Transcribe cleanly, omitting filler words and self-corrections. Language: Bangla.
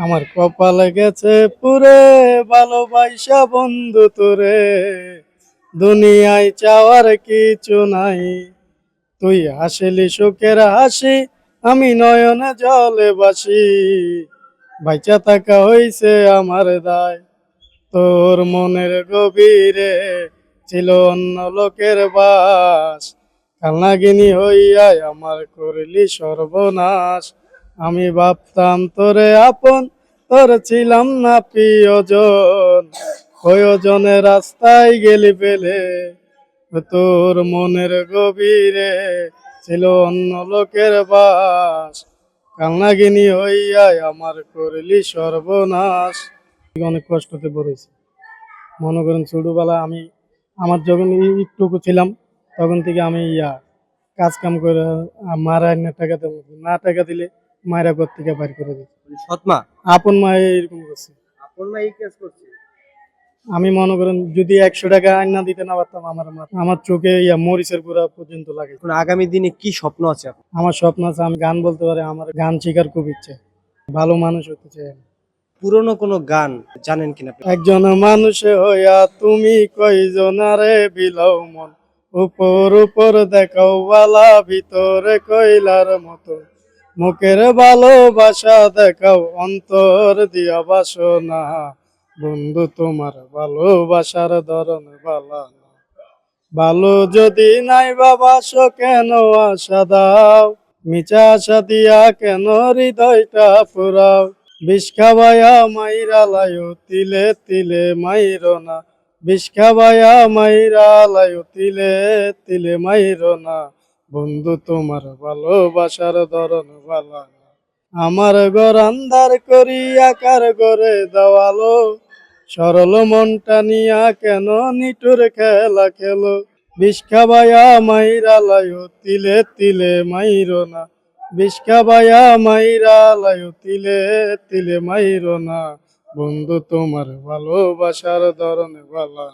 আমার কপালে গেছে পুরে ভালোবাসা বন্ধু তোরে, দুনিয়ায় চাওয়ার কিছু নাই। তুই হাসিলি সুখের হাসি, আমি নয়নে জলে বাসি। বাইচা থাকা হইছে আমার দায়, তোর মনের গভীরে ছিল অন্য লোকের বাস। কালনাগিনী হইয়াই আমার করলি সর্বনাশ। আমি ভাবতাম তোরে আপন, তোর ছিলাম না প্রিয়জন। প্রয়োজনে রাস্তায় গেলি পেলে, তোর মনের গভীরে ছিল অন্য লোকের বাস। কালনাগিনী হইয়াই আমার করলি সর্বনাশ। অনেক কষ্টতে পড়েছি। মনে করেন ছোটবেলা আমি, আমার যখন একটুকু ছিলাম তখন থেকে আমি কাজ কাম করে মারা না টাকা দেবো, না টাকা দিলে মায়েরা ঘর থেকে বাইর করে দিত। সৎমা আপন মায়ে এরকম করছে। আপন মা এই কাজ করছে। আমি মনে করেন যদি 100 টাকা আইনা দিতে না পারতাম, আমার চোখে মরিচের গুঁড়া পর্যন্ত লাগে। এখন আগামী দিনে কি স্বপ্ন আছে আপনার? আমার স্বপ্ন আছে আমি গান বলতে পারি, আমার গান শেখার খুব ইচ্ছে, ভালো মানুষ হতে চাই আমি। পুরনো কোনো গান জানেন কিনা আপনি? একজন মানুষে হইয়া তুমি কয়জনারে বিলাও মন, উপর উপর দেখাও বালা, ভিতরে কইলার মতো। মুখের ভালোবাসা দেখাও, অন্তর দিয়া বাসনা। বন্ধু তোমার ভালোবাসার ধরন বালা না। ভালো যদি নাই বাবাসো কেন আশা দাও, মিছা আশা দিয়া কেন হৃদয়টা ফুরাও। বিষ খাবায়া মাইরা লায়ো তিলে তিলে মাইরো না, বিষ খাবায়া মাইরা লায়ো তিলে তিলে মাইরো না। বন্ধু তোমার ভালোবাসার ধরন বালা না। আমার ঘর আন্ধার করি আকার করে দেওয়ালো, সরল মনটা নিয়া কেন নিটুর খেলা খেলো। বিষ খাবায়া মাইরা লায়ো তিলে তিলে মাইরো না, বিষ খাবায়া মাইরা লায়ো তিলে তিলে মাইরো না। বন্ধু তোমার ভালোবাসার ধরন বালা।